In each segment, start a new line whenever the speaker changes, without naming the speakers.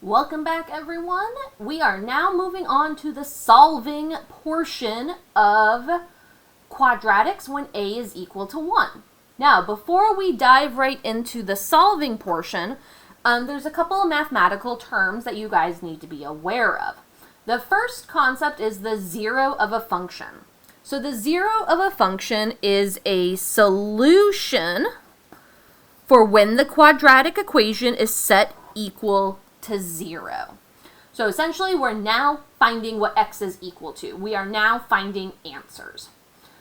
Welcome back, everyone. We are now moving on to the solving portion of quadratics when a is equal to 1. Now, before we dive right into the solving portion, there's a couple of mathematical terms that you guys need to be aware of. The first concept is the zero of a function. So the zero of a function is a solution for when the quadratic equation is set equal to 0. So essentially, we're now finding what x is equal to. We are now finding answers.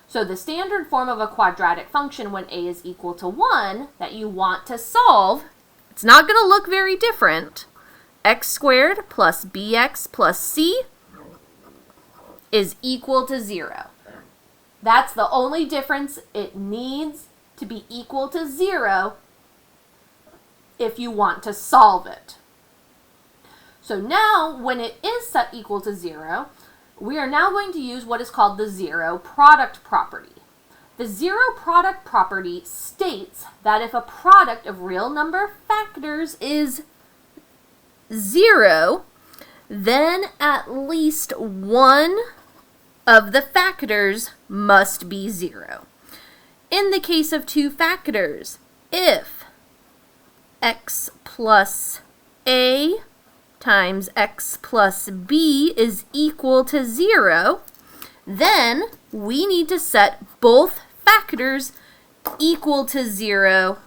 So the standard form of a quadratic function when a is equal to 1 that you want to solve, it's not going to look very different. X squared plus bx plus c is equal to 0. That's the only difference. It needs to be equal to 0 if you want to solve it. So now, when it is set equal to 0, we are now going to use what is called the zero product property. The zero product property states that if a product of real number factors is 0, then at least one of the factors must be 0. In the case of two factors, if x plus a times x plus b is equal to 0, then we need to set both factors equal to 0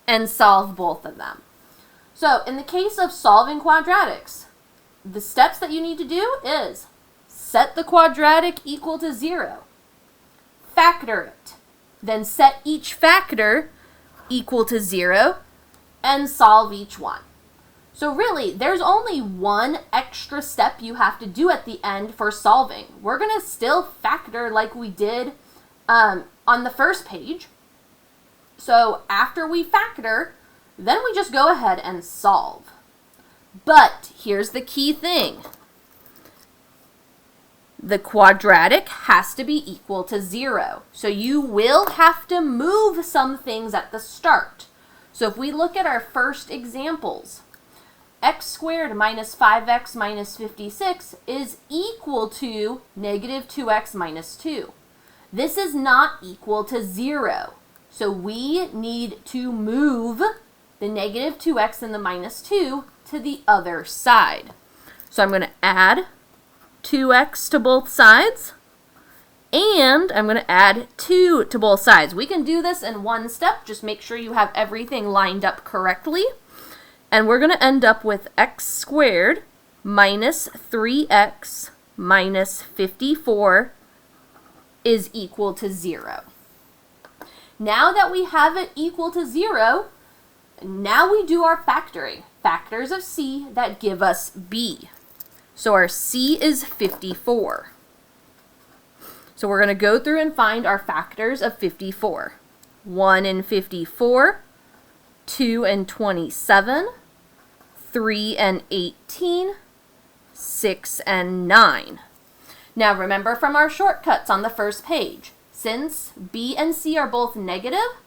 and solve both of them. So in the case of solving quadratics, the steps that you need to do is set the quadratic equal to 0, factor it, then set each factor equal to 0, and solve each one. So really, there's only one extra step you have to do at the end for solving. We're going to still factor like we did on the first page. So after we factor, then we just go ahead and solve. But here's the key thing. The quadratic has to be equal to 0. So you will have to move some things at the start. So if we look at our first examples, x squared minus 5x minus 56 is equal to negative 2x minus 2. This is not equal to 0. So we need to move the negative 2x and the minus 2 to the other side. So I'm going to add 2x to both sides, and I'm going to add 2 to both sides. We can do this in one step. Just make sure you have everything lined up correctly. And we're going to end up with x squared minus 3x minus 54 is equal to 0. Now that we have it equal to 0, now we do our factoring. Factors of c that give us b. So our c is 54. So we're going to go through and find our factors of 54. 1 and 54, 2 and 27, 3 and 18, 6 and 9. Now remember from our shortcuts on the first page, since b and c are both negative,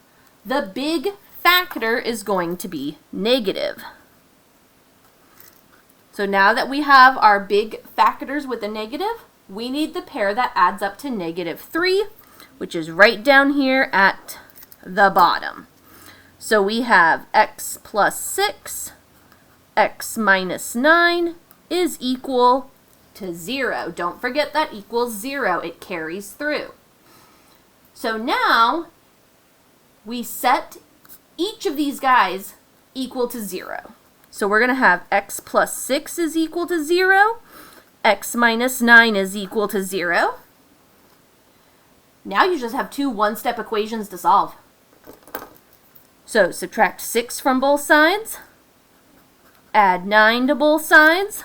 the big factor is going to be negative. So now that we have our big factors with a negative, we need the pair that adds up to negative 3, which is right down here at the bottom. So we have x plus 6, x minus 9 is equal to 0. Don't forget that equals 0. It carries through. So now we set each of these guys equal to 0. So we're going to have x plus 6 is equal to 0. X minus 9 is equal to 0. Now you just have two one-step equations to solve. So subtract 6 from both sides, add 9 to both sides,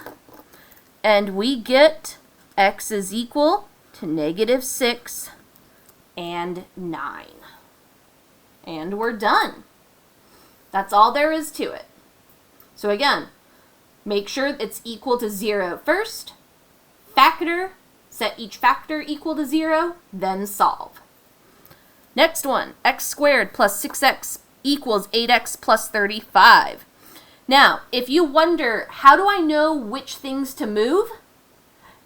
and we get x is equal to negative 6 and 9. And we're done. That's all there is to it. So again, make sure it's equal to 0 first, factor, set each factor equal to 0, then solve. Next one, x squared plus 6x equals 8x plus 35. Now, if you wonder, how do I know which things to move?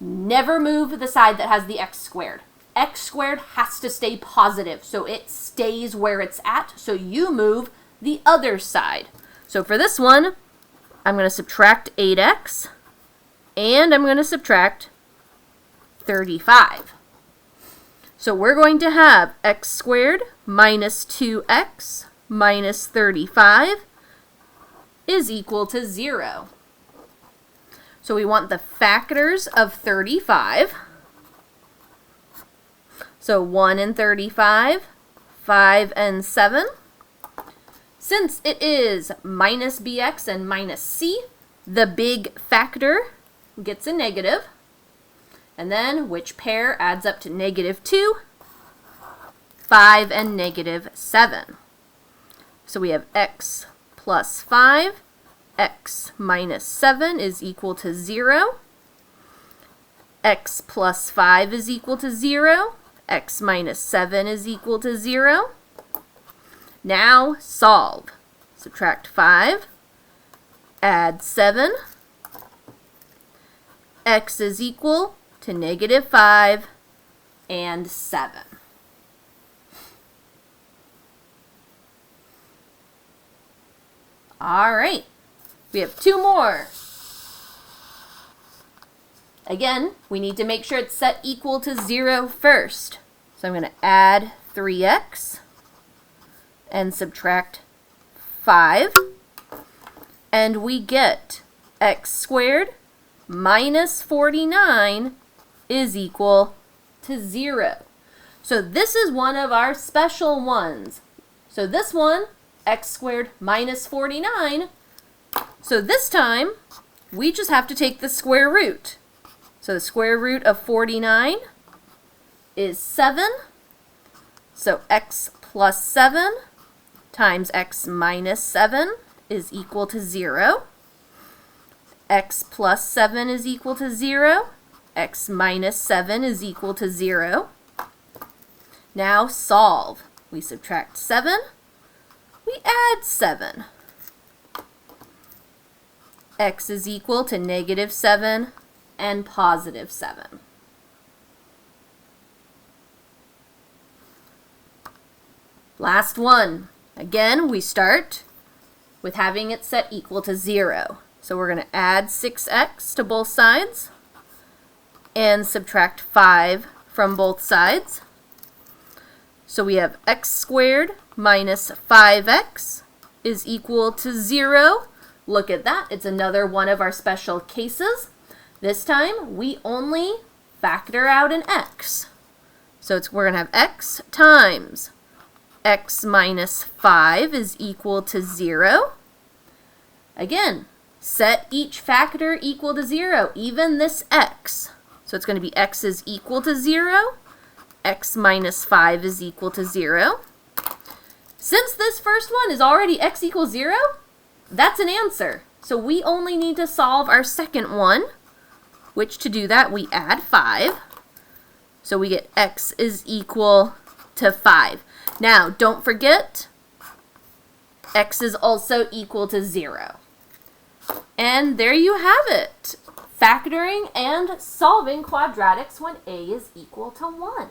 Never move the side that has the x squared. X squared has to stay positive, so it stays where it's at, so you move the other side. So for this one, I'm going to subtract 8x, and I'm going to subtract 35. So we're going to have x squared minus 2x minus 35 is equal to 0. So we want the factors of 35. So 1 and 35, 5 and 7. Since it is minus bx and minus c, the big factor gets a negative. And then which pair adds up to negative 2? 5 and negative 7. So we have x plus 5, x minus 7 is equal to 0. X plus 5 is equal to 0. X minus 7 is equal to 0. Now solve. Subtract 5, add 7. X is equal to negative 5 and 7. All right, we have 2 more. Again, we need to make sure it's set equal to 0 first. So I'm going to add 3x and subtract 5. And we get x squared minus 49 is equal to 0. So this is one of our special ones. So this one, x squared minus 49. So this time, we just have to take the square root. So the square root of 49 is 7. So x plus 7 times x minus 7 is equal to 0. X plus 7 is equal to 0. X minus 7 is equal to 0. Now solve. We subtract 7. We add 7. X is equal to negative 7 and positive 7. Last one. Again, we start with having it set equal to 0. So we're going to add 6x to both sides and subtract 5 from both sides. So we have x squared minus 5x is equal to 0. Look at that. It's another one of our special cases. This time, we only factor out an x. So we're going to have x times x minus 5 is equal to 0. Again, set each factor equal to 0, even this x. So it's going to be x is equal to 0. X minus 5 is equal to 0. Since this first one is already x equals 0, that's an answer. So we only need to solve our second one, which to do that, we add 5. So we get x is equal to 5. Now, don't forget, x is also equal to 0. And there you have it. Factoring and solving quadratics when a is equal to 1.